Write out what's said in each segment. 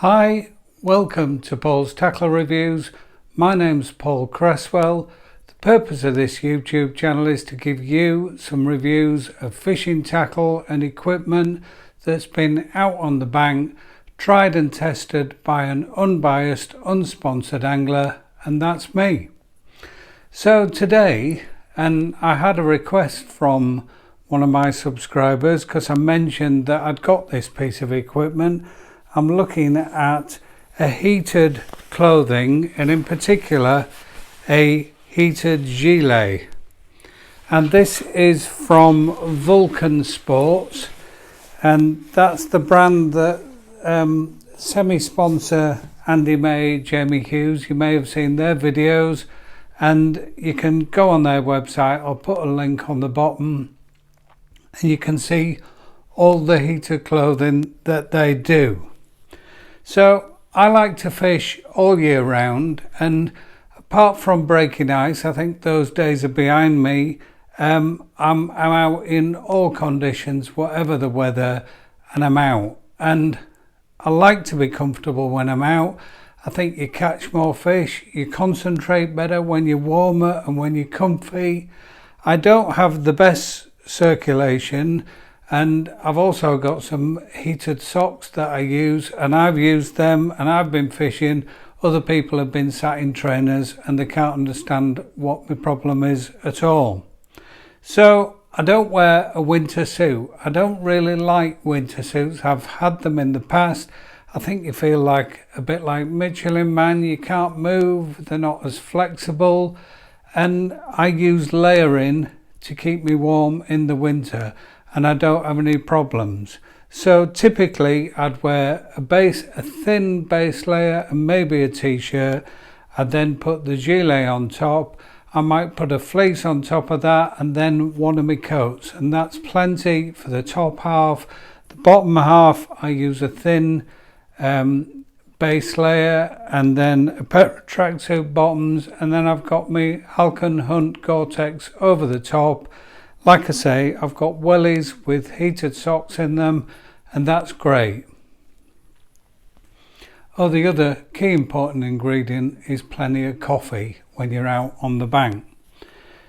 Hi, welcome to Paul's Tackle Reviews. My name's Paul Cresswell. The purpose of this YouTube channel is to give you some reviews of fishing tackle and equipment that's been out on the bank, tried and tested by an unbiased, unsponsored angler, and that's me. So today, and I had a request from one of my subscribers because I mentioned that I'd got this piece of equipment. I'm looking at a heated clothing, and in particular a heated gilet, and this is from Vulcan Sports, and that's the brand that semi-sponsor Andy May, Jamie Hughes. You may have seen their videos, and you can go on their website. I'll put a link on the bottom and you can see all the heated clothing that they do. So I like to fish all year round, and apart from breaking ice, I think those days are behind me. I'm out in all conditions, whatever the weather, and I'm out. And I like to be comfortable when I'm out. I think you catch more fish, you concentrate better when you're warmer and when you're comfy. I don't have the best circulation, and I've also got some heated socks that I use, and I've used them and I've been fishing. Other people have been sat in trainers and they can't understand what my problem is at all. So I don't wear a winter suit. I don't really like winter suits. I've had them in the past. I think you feel like a bit like Michelin Man. You can't move, they're not as flexible, and I use layering to keep me warm in the winter, and I don't have any problems. So typically I'd wear a thin base layer and maybe a t-shirt. I'd then put the gilet on top. I might put a fleece on top of that, and then one of my coats, and that's plenty for the top half. The bottom half I use a thin base layer and then a pair of tracksuit bottoms, and then I've got my Vulcan Hunt Gore-Tex over the top. Like I say, I've got wellies with heated socks in them, and that's great. Oh, the other key important ingredient is plenty of coffee when you're out on the bank.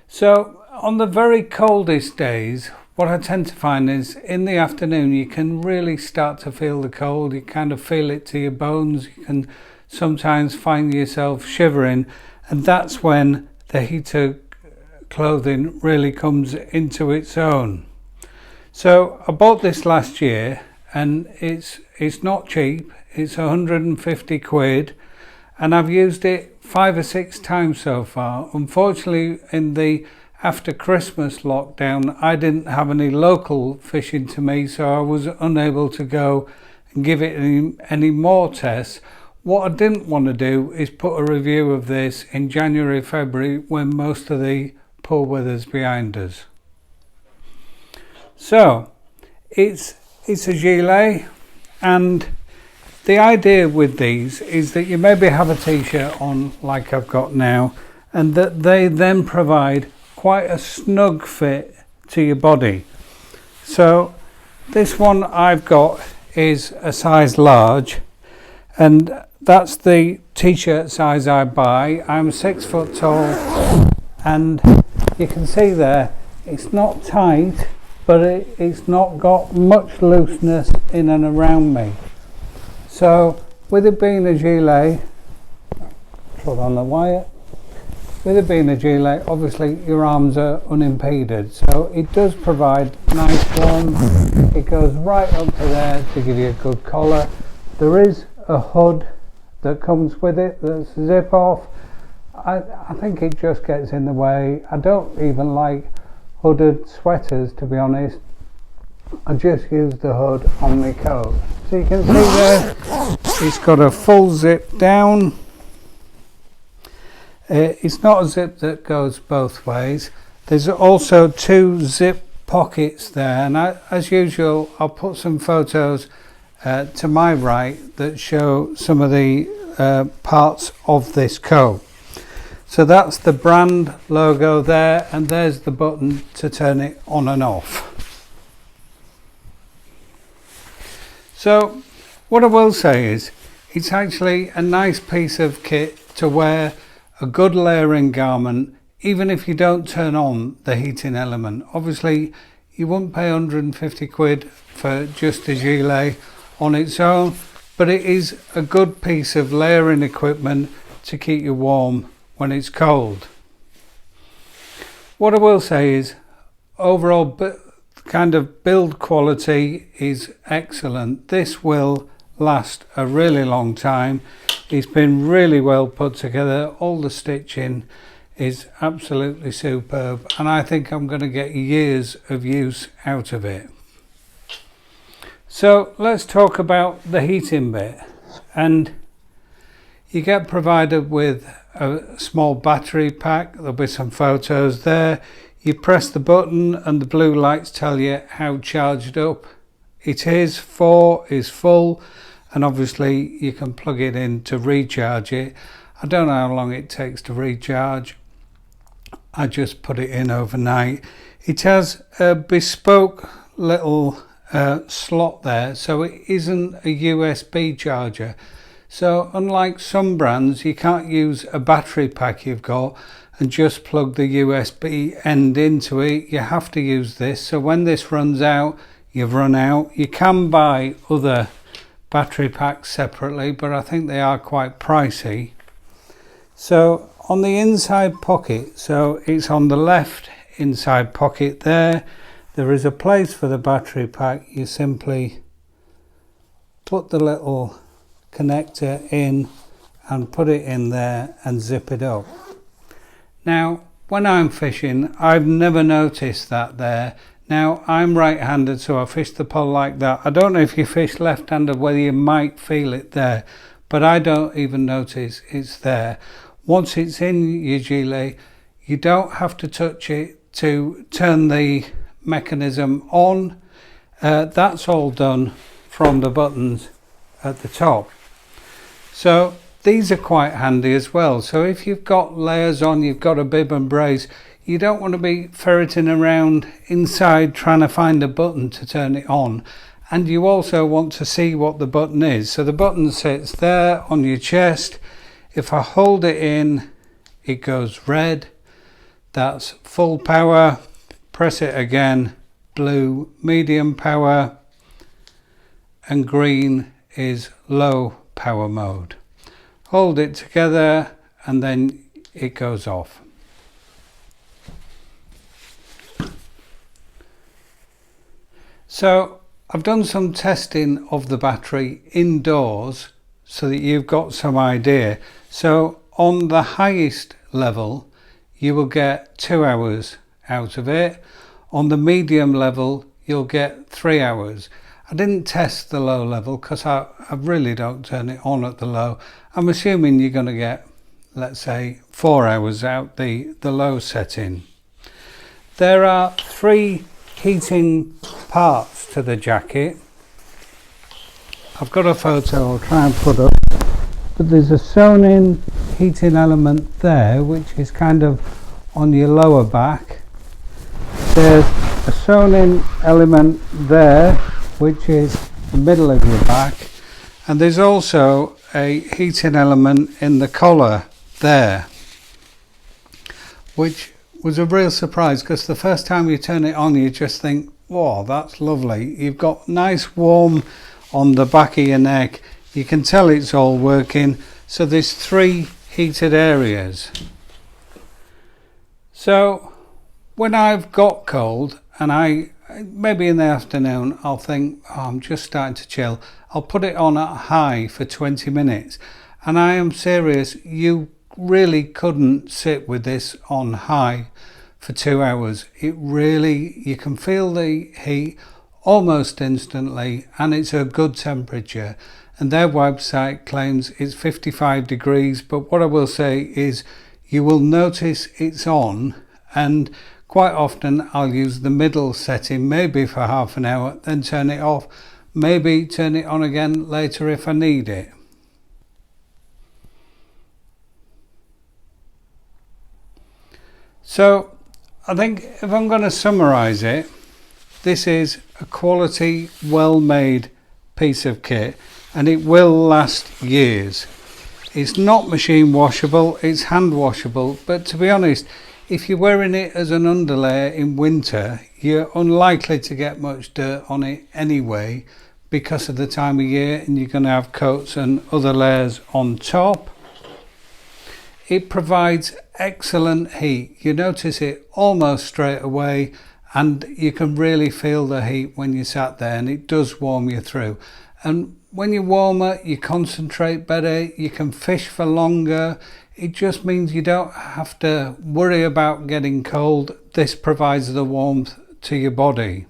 So on the very coldest days, what I tend to find is in the afternoon you can really start to feel the cold. You kind of feel it to your bones. You can sometimes find yourself shivering, and that's when the heated clothing really comes into its own. So I bought this last year, and it's not cheap. It's 150 quid, and I've used it 5 or 6 times so far. Unfortunately, in the after Christmas lockdown, I didn't have any local fishing to me, so I was unable to go and give it any more tests. What I didn't want to do is put a review of this in January, February, when most of the poor weather's behind us. So it's a gilet, and the idea with these is that you maybe have a t-shirt on like I've got now, and that they then provide quite a snug fit to your body. So this one I've got is a size large, and that's the t-shirt size I buy. I'm 6 foot tall, and you can see there it's not tight, but it's not got much looseness in and around me. So with it being a gilet, trod on the wire, with it being a gilet, obviously your arms are unimpeded, so it does provide nice warmth. It goes right up to there to give you a good collar. There is a hood that comes with it that's zip off. I think it just gets in the way. I don't even like hooded sweaters, to be honest. I just use the hood on my coat. So you can see there, it's got a full zip down. It's not a zip that goes both ways. There's also 2 zip pockets there, and as usual I'll put some photos to my right that show some of the parts of this coat. So that's the brand logo there, and there's the button to turn it on and off. So what I will say is it's actually a nice piece of kit to wear a good layering garment, even if you don't turn on the heating element. Obviously you wouldn't pay 150 quid for just a gilet on its own, but it is a good piece of layering equipment to keep you warm when it's cold. What I will say is overall kind of build quality is excellent. This will last a really long time. It's been really well put together. All the stitching is absolutely superb, and I think I'm going to get years of use out of it. So let's talk about the heating bit. And you get provided with a small battery pack. There'll be some photos there. You press the button and the blue lights tell you how charged up it is. 4 is full, and obviously you can plug it in to recharge it. I don't know how long it takes to recharge. I just put it in overnight. It has a bespoke little slot there, so it isn't a USB charger. So unlike some brands, you can't use a battery pack you've got and just plug the USB end into it. You have to use this. So when this runs out, you've run out. You can buy other battery packs separately, but I think they are quite pricey. So on the inside pocket, so it's on the left inside pocket there is a place for the battery pack. You simply put the little connector in and put it in there and zip it up. Now when I'm fishing, I've never noticed that there. Now I'm right-handed, so I fish the pole like that. I don't know if you fish left-handed whether you might feel it there, but I don't even notice it's there. Once it's in your gilet, you don't have to touch it to turn the mechanism on. That's all done from the buttons at the top. So these are quite handy as well. So if you've got layers on, you've got a bib and brace, you don't want to be ferreting around inside trying to find a button to turn it on. And you also want to see what the button is. So the button sits there on your chest. If I hold it in, it goes red. That's full power. Press it again, blue, medium power, and green is low power mode. Hold it together and then it goes off. So I've done some testing of the battery indoors so that you've got some idea. So on the highest level you will get 2 hours out of it. On the medium level you'll get 3 hours. I didn't test the low level because I really don't turn it on at the low. I'm assuming you're going to get, let's say, 4 hours out the low setting. There are 3 heating parts to the jacket. I've got a photo I'll try and put up, but there's a sewn in heating element there which is kind of on your lower back. There's a sewn in element there which is the middle of your back, and there's also a heating element in the collar there, which was a real surprise because the first time you turn it on you just think, wow, that's lovely. You've got nice warm on the back of your neck. You can tell it's all working. So there's 3 heated areas. So when I've got cold and maybe in the afternoon I'll think, oh, I'm just starting to chill, I'll put it on at high for 20 minutes, and I am serious, you really couldn't sit with this on high for 2 hours. It really, you can feel the heat almost instantly, and it's a good temperature, and their website claims it's 55 degrees, but what I will say is you will notice it's on, and quite often I'll use the middle setting maybe for half an hour, then turn it off, maybe turn it on again later if I need it. So I think if I'm going to summarize it, this is a quality, well-made piece of kit. and it will last years. It's not machine washable, it's hand washable, but to be honest, if you're wearing it as an underlayer in winter, you're unlikely to get much dirt on it anyway because of the time of year, and you're going to have coats and other layers on top. It provides excellent heat. You notice it almost straight away, and you can really feel the heat when you sat there, and it does warm you through. And when you're warmer, you concentrate better, you can fish for longer. It just means you don't have to worry about getting cold. This provides the warmth to your body.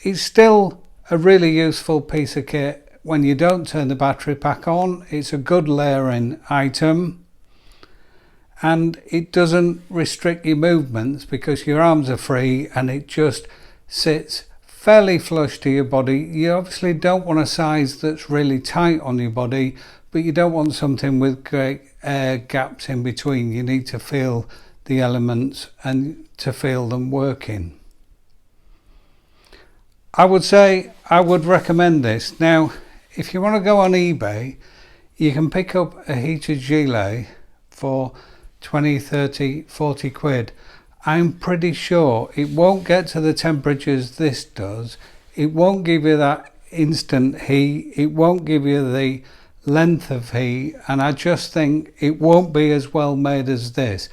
It's still a really useful piece of kit when you don't turn the battery pack on. It's a good layering item, and it doesn't restrict your movements because your arms are free, and it just sits fairly flush to your body. You obviously don't want a size that's really tight on your body, but you don't want something with great air gaps in between. You need to feel the elements and to feel them working. I would say I would recommend this. Now, if you want to go on eBay, you can pick up a heated gilet for 20, 30, 40 quid. I'm pretty sure it won't get to the temperatures this does. It won't give you that instant heat. It won't give you the length of heat, and I just think it won't be as well made as this.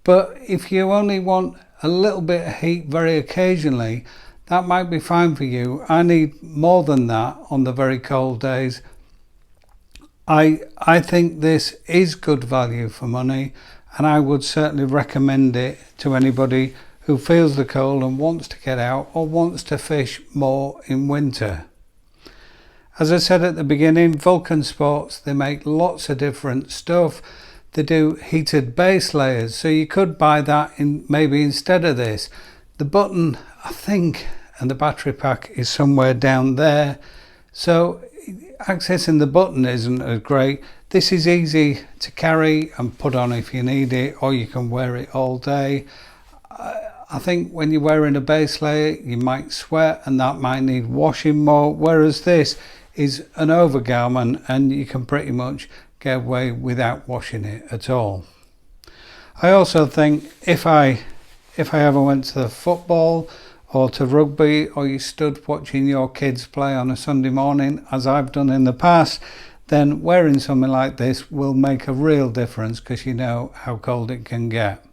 But if you only want a little bit of heat very occasionally, that might be fine for you. I need more than that on the very cold days. I think this is good value for money, and I would certainly recommend it to anybody who feels the cold and wants to get out or wants to fish more in winter. As I said at the beginning, Vulcan Sports, they make lots of different stuff. They do heated base layers, so you could buy that in maybe instead of this. The button, I think, and the battery pack is somewhere down there, so accessing the button isn't as great. This is easy to carry and put on if you need it, or you can wear it all day. I think when you're wearing a base layer, you might sweat and that might need washing more, whereas this is an overgarment and you can pretty much get away without washing it at all. I also think if I ever went to the football or to rugby, or you stood watching your kids play on a Sunday morning, as I've done in the past, then wearing something like this will make a real difference because you know how cold it can get.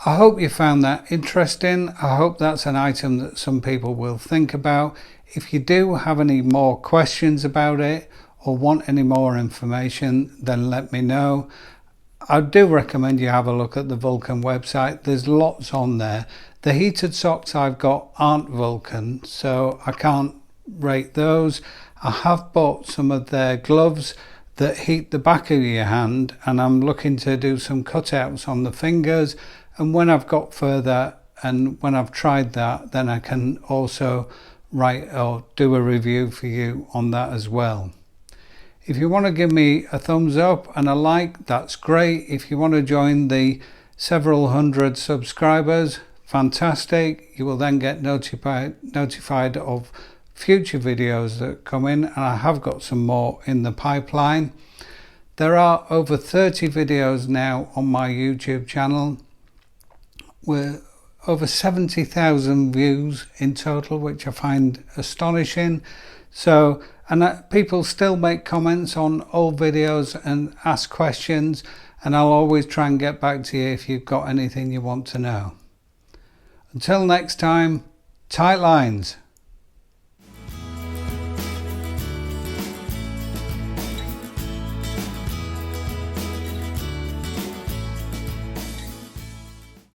I hope you found that interesting. I hope that's an item that some people will think about. If you do have any more questions about it or want any more information, then let me know. I do recommend you have a look at the Vulcan website. There's lots on there. The heated socks I've got aren't Vulcan, so I can't rate those. I have bought some of their gloves that heat the back of your hand, and I'm looking to do some cutouts on the fingers, and when I've got further and when I've tried that, then I can also write or do a review for you on that as well. If you want to give me a thumbs up and a like, that's great. If you want to join the several hundred subscribers, fantastic. You will then get notified of future videos that come in, and I have got some more in the pipeline. There are over 30 videos now on my YouTube channel with over 70,000 views in total, which I find astonishing. So, and people still make comments on old videos and ask questions, and I'll always try and get back to you if you've got anything you want to know. Until next time, tight lines.